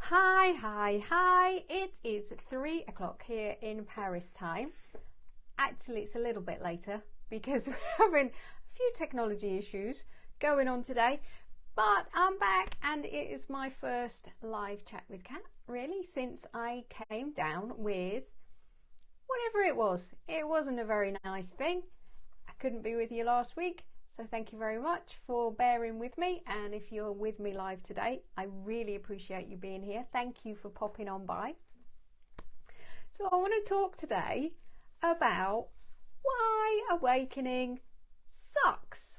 Hi. It is 3 o'clock here in Paris time. Actually, it's a little bit later because we're having a few technology issues going on today. But I'm back and it is my first live chat with Cat, really, since I came down with whatever it was. It wasn't a very nice thing. I couldn't be with you last week. So thank you very much for bearing with me, and if you're with me live today, I really appreciate you being here. Thank you for popping on by. So I want to talk today about why awakening sucks,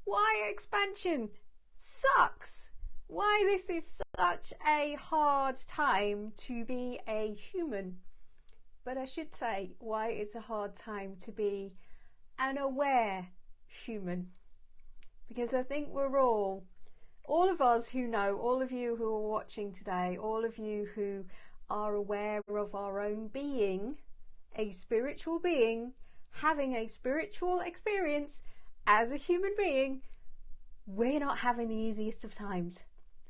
why expansion sucks, why this is such a hard time to be a human. But I should say why it's a hard time to be an aware human, because I think we're all of us who know, all of you who are watching today, all of you who are aware of our own being, a spiritual being, having a spiritual experience as a human being, we're not having the easiest of times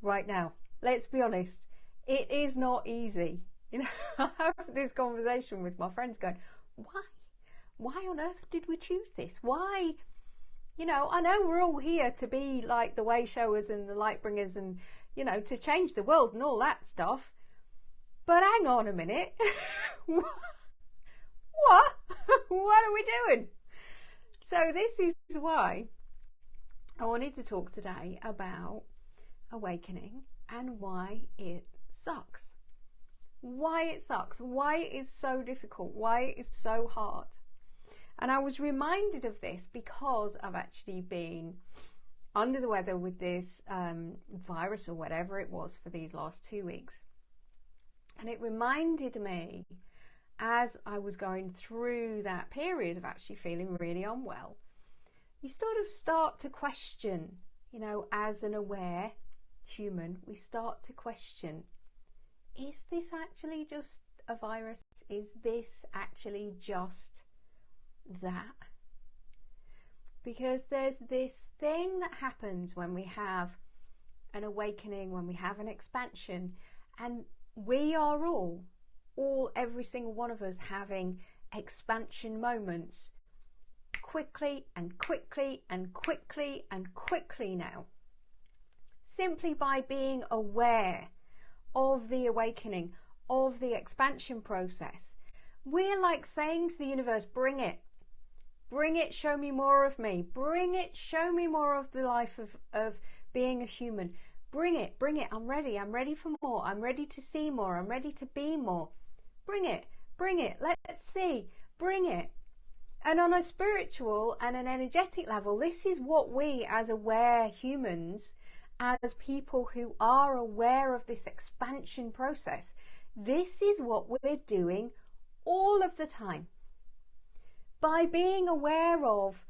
right now. Let's be honest, it is not easy. You know, I have this conversation with my friends going, why on earth did we choose this? Why? You know, I know we're all here to be like the way showers and the light bringers and, you know, to change the world and all that stuff. But hang on a minute. What? What are we doing? So this is why I wanted to talk today about awakening and why it sucks. Why it sucks. Why it is so difficult. Why it is so hard. And I was reminded of this because I've actually been under the weather with this virus or whatever it was for these last 2 weeks. And it reminded me, as I was going through that period of actually feeling really unwell, you sort of start to question, you know, as an aware human, we start to question, is this actually just a virus? Is this actually just that? Because there's this thing that happens when we have an awakening, when we have an expansion, and we are all every single one of us having expansion moments quickly now, simply by being aware of the awakening, of the expansion process. We're like saying to the universe, bring it, show me more of me, bring it, show me more of the life of being a human, bring it, I'm ready for more, I'm ready to see more, I'm ready to be more, bring it, let's see, bring it. And on a spiritual and an energetic level, this is what we as aware humans, as people who are aware of this expansion process, this is what we're doing all of the time. By being aware of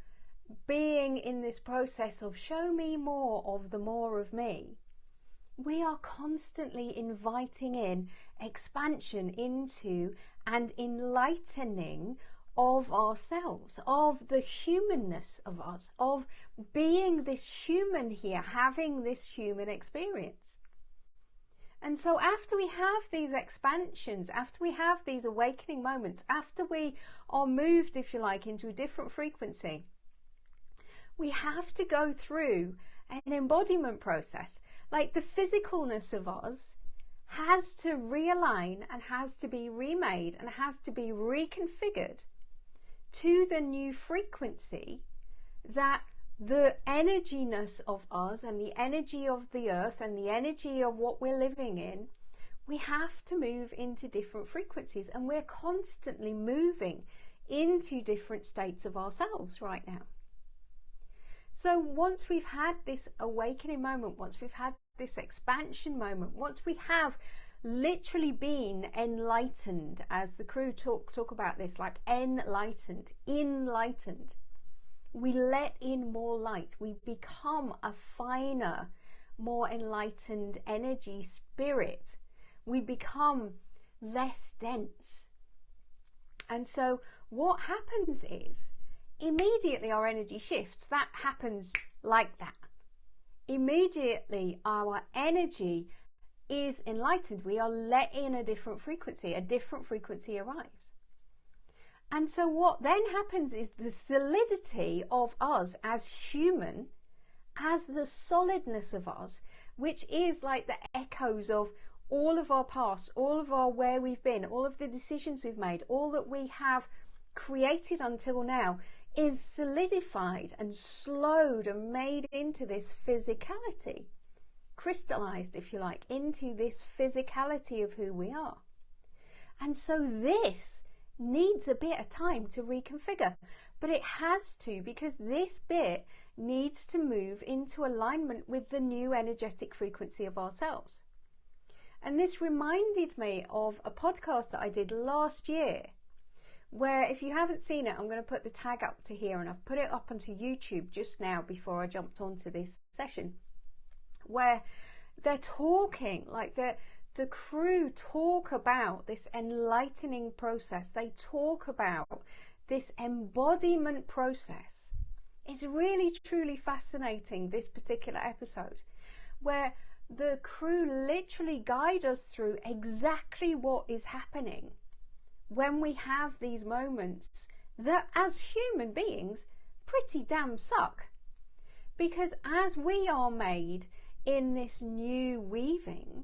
being in this process of show me more of the more of me, we are constantly inviting in expansion into and enlightening of ourselves, of the humanness of us, of being this human here, having this human experience. And so after we have these expansions, after we have these awakening moments, after we are moved, if you like, into a different frequency, we have to go through an embodiment process. Like the physicalness of us has to realign and has to be remade and has to be reconfigured to the new frequency that the energiness of us and the energy of the earth and the energy of what we're living in, we have to move into different frequencies, and we're constantly moving into different states of ourselves right now. So once we've had this awakening moment, once we've had this expansion moment, once we have literally been enlightened, as the crew talk about this, like enlightened, we let in more light, we become a finer, more enlightened energy spirit, we become less dense. And so what happens is immediately our energy shifts. That happens like that. Immediately our energy is enlightened. We are let in a different frequency arrives. And so what then happens is the solidity of us as human, as the solidness of us, which is like the echoes of all of our past, all of our where we've been, all of the decisions we've made, all that we have created until now, is solidified and slowed and made into this physicality, crystallized, if you like, into this physicality of who we are. And so this needs a bit of time to reconfigure, but it has to, because this bit needs to move into alignment with the new energetic frequency of ourselves. And this reminded me of a podcast that I did last year, where, if you haven't seen it, I'm going to put the tag up to here, and I've put it up onto YouTube just now before I jumped onto this session, where they're talking, like the crew talk about this enlightening process. They talk about this embodiment process. It's really, truly fascinating, this particular episode, where the crew literally guide us through exactly what is happening when we have these moments that, as human beings, pretty damn suck. Because as we are made in this new weaving,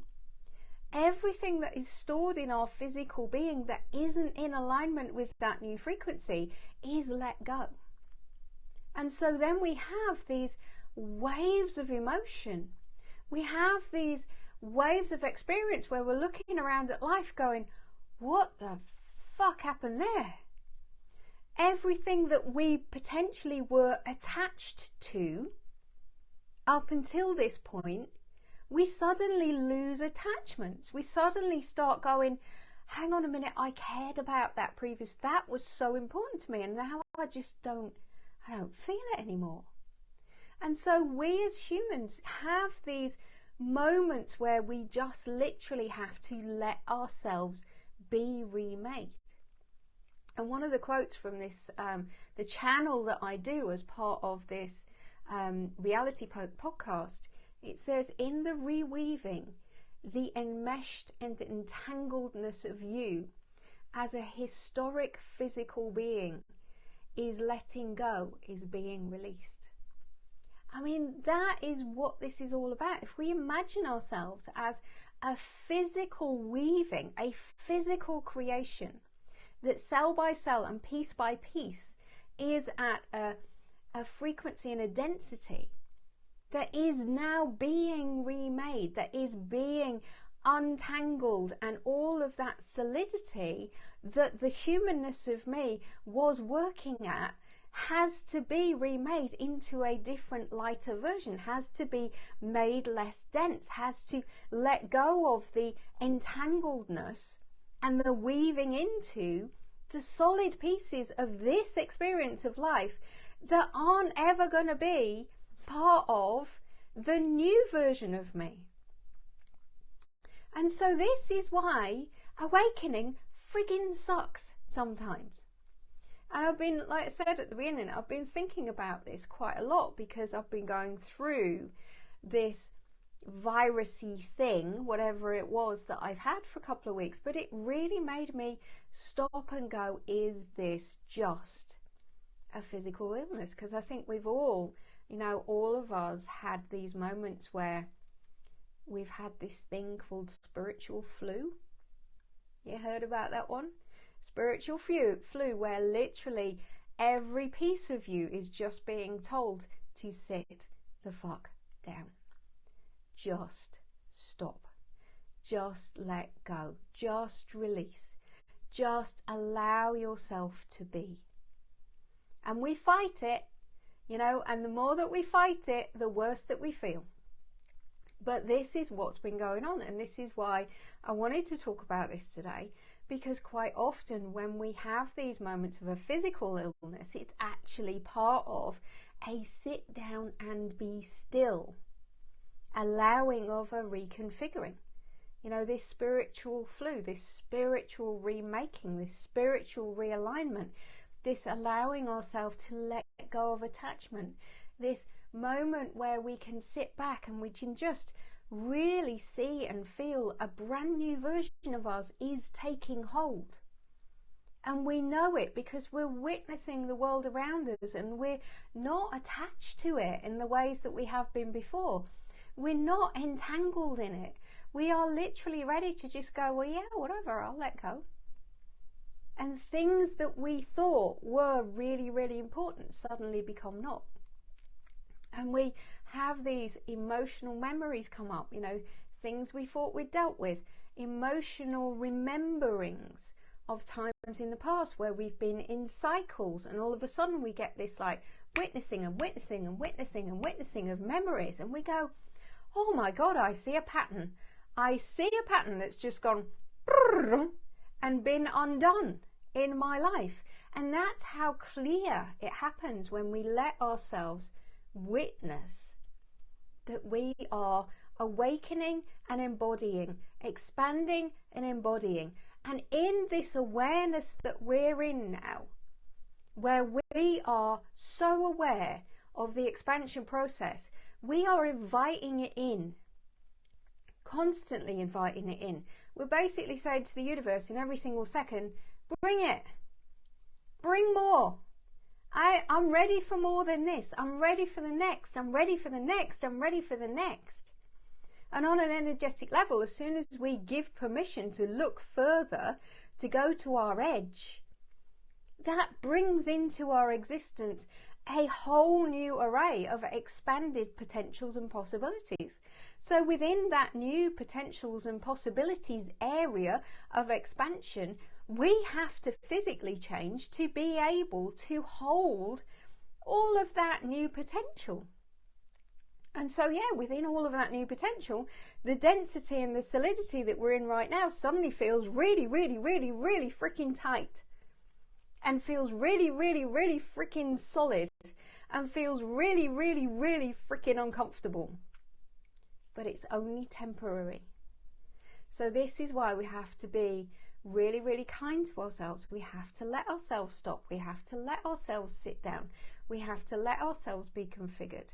everything that is stored in our physical being that isn't in alignment with that new frequency is let go. And so then we have these waves of emotion. We have these waves of experience where we're looking around at life going, what the fuck happened there? Everything that we potentially were attached to up until this point, we suddenly lose attachments. We suddenly start going, hang on a minute, I cared about that previous, that was so important to me, and now I don't feel it anymore. And so we as humans have these moments where we just literally have to let ourselves be remade. And one of the quotes from this, the channel that I do as part of this reality podcast, it says, in the reweaving, the enmeshed and entangledness of you as a historic physical being is letting go, is being released. I mean, that is what this is all about. If we imagine ourselves as a physical weaving, a physical creation, that cell by cell and piece by piece is at a frequency and a density that is now being remade, that is being untangled, and all of that solidity that the humanness of me was working at has to be remade into a different, lighter version, has to be made less dense, has to let go of the entangledness and the weaving into the solid pieces of this experience of life that aren't ever going to be part of the new version of me. And so this is why awakening friggin' sucks sometimes. And I've been, like I said at the beginning, I've been thinking about this quite a lot because I've been going through this virusy thing, whatever it was that I've had for a couple of weeks, but it really made me stop and go, is this just a physical illness? Because I think we've all, all of us had these moments where we've had this thing called spiritual flu. You heard about that one? Spiritual flu, where literally every piece of you is just being told to sit the fuck down. Just stop. Just let go. Just release. Just allow yourself to be. And we fight it, and the more that we fight it, the worse that we feel. But this is what's been going on, and this is why I wanted to talk about this today, because quite often when we have these moments of a physical illness, it's actually part of a sit down and be still, allowing of a reconfiguring. This spiritual flu, this spiritual remaking, this spiritual realignment, this allowing ourselves to let go of attachment, this moment where we can sit back and we can just really see and feel a brand new version of us is taking hold. And we know it because we're witnessing the world around us, and we're not attached to it in the ways that we have been before. We're not entangled in it. We are literally ready to just go, well, yeah, whatever, I'll let go. And things that we thought were really, really important suddenly become not. And we have these emotional memories come up, you know, things we thought we'd dealt with, emotional rememberings of times in the past where we've been in cycles, and all of a sudden we get this like witnessing and witnessing and witnessing and witnessing of memories, and we go, oh my God, I see a pattern. I see a pattern that's just gone and been undone in my life. And that's how clear it happens when we let ourselves witness that we are awakening and embodying, expanding and embodying. And in this awareness that we're in now, where we are so aware of the expansion process, we are inviting it in, constantly inviting it in. We're basically saying to the universe in every single second, bring it, bring more. I'm ready for more than this. I'm ready for the next. I'm ready for the next. I'm ready for the next. And on an energetic level, as soon as we give permission to look further, to go to our edge, that brings into our existence a whole new array of expanded potentials and possibilities. So within that new potentials and possibilities area of expansion, we have to physically change to be able to hold all of that new potential. And so, yeah, within all of that new potential, the density and the solidity that we're in right now suddenly feels really, really, really, really freaking tight. And feels really, really, really freaking solid. And feels really, really, really freaking uncomfortable. But it's only temporary. So this is why we have to be really, really kind to ourselves. We have to let ourselves stop. We have to let ourselves sit down. We have to let ourselves be configured.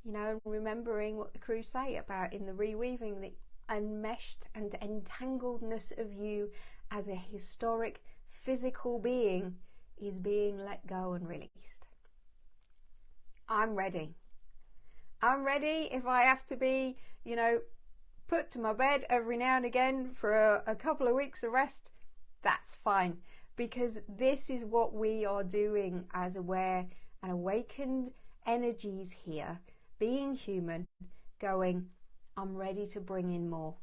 You know, remembering what the crew say about in the reweaving, the enmeshed and entangledness of you as a historic physical being is being let go and released. I'm ready. I'm ready if I have to be, you know, put to my bed every now and again for a couple of weeks of rest. That's fine, because this is what we are doing as aware and awakened energies here. Being human, going, I'm ready to bring in more.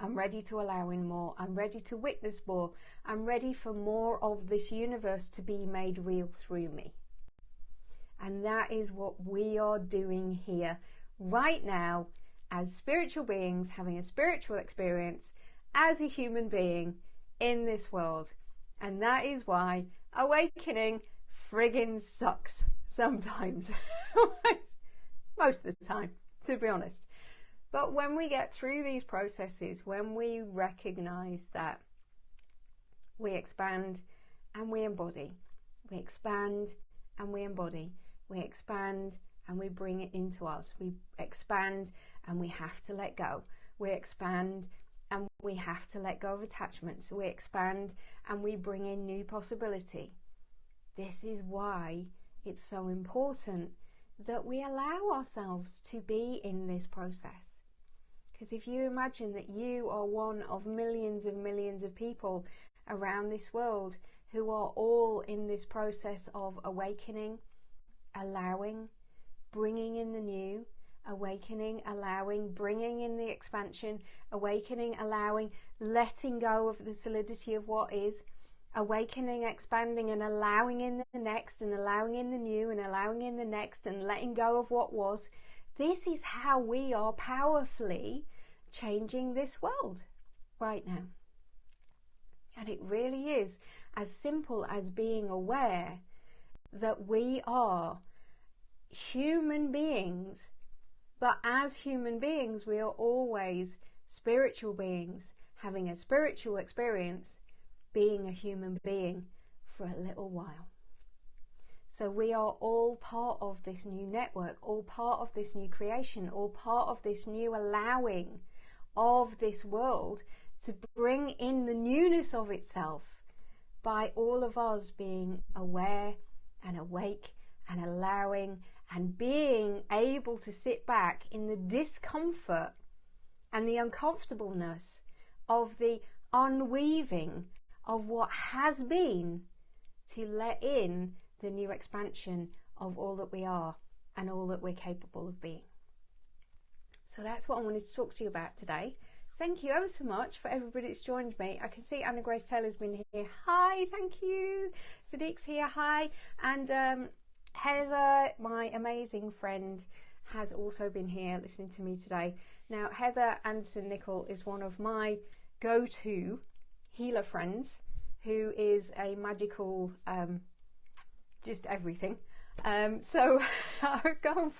I'm ready to allow in more. I'm ready to witness more. I'm ready for more of this universe to be made real through me. And that is what we are doing here right now as spiritual beings, having a spiritual experience as a human being in this world. And that is why awakening friggin' sucks sometimes. Most of the time, to be honest. But when we get through these processes, when we recognize that we expand and we embody, we expand and we embody, we expand and we bring it into us, we expand and we have to let go, we expand and we have to let go of attachments, we expand and we bring in new possibility. This is why it's so important that we allow ourselves to be in this process. Because if you imagine that you are one of millions and millions of people around this world who are all in this process of awakening, allowing, bringing in the new, awakening, allowing, bringing in the expansion, awakening, allowing, letting go of the solidity of what is, awakening, expanding and allowing in the next, and allowing in the new, and allowing in the next, and letting go of what was. This is how we are powerfully changing this world right now. And it really is as simple as being aware that we are human beings, but as human beings we are always spiritual beings, having a spiritual experience, being a human being for a little while. So we are all part of this new network, all part of this new creation, all part of this new allowing of this world to bring in the newness of itself by all of us being aware and awake and allowing and being able to sit back in the discomfort and the uncomfortableness of the unweaving of what has been, to let in the new expansion of all that we are and all that we're capable of being. So that's what I wanted to talk to you about today. Thank you ever so much for everybody that's joined me. I can see Anna Grace Taylor's been here. Hi, thank you. Sadiq's here, hi. And Heather, my amazing friend, has also been here listening to me today. Now, Heather Anderson-Nicol is one of my go-to healer friends, who is a magical, just everything. So go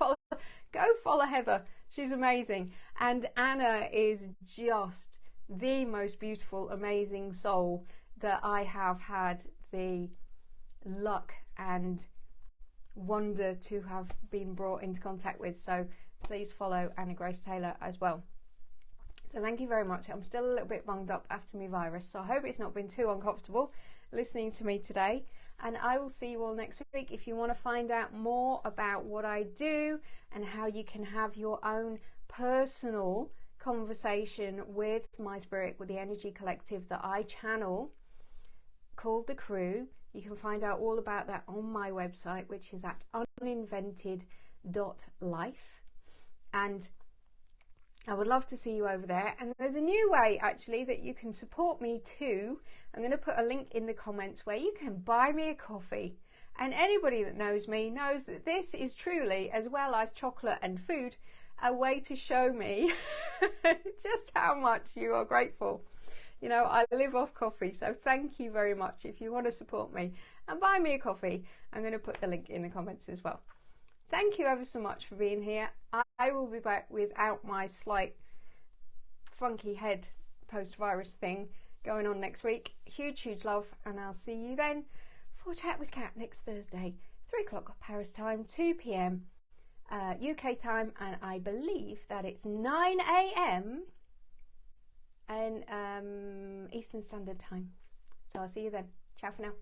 follow Heather. She's amazing. And Anna is just the most beautiful, amazing soul that I have had the luck and wonder to have been brought into contact with. So please follow Anna Grace Taylor as well. So thank you very much. I'm still a little bit bunged up after my virus, so I hope it's not been too uncomfortable listening to me today. And I will see you all next week. If you want to find out more about what I do and how you can have your own personal conversation with my spirit, with the energy collective that I channel called The Crew, you can find out all about that on my website, which is at uninvented.life. And I would love to see you over there. And there's a new way actually that you can support me too. I'm going to put a link in the comments where you can buy me a coffee. And anybody that knows me knows that this is truly, as well as chocolate and food, a way to show me just how much you are grateful. You know, I live off coffee, so thank you very much. If you want to support me and buy me a coffee, I'm going to put the link in the comments as well. Thank you ever so much for being here. I will be back without my slight funky head post-virus thing going on next week. Huge love, and I'll see you then for Chat with Cat next Thursday, 3 o'clock Paris time, 2 p.m. UK time, and I believe that it's 9 a.m. and Eastern Standard Time. So I'll see you then. Ciao for now.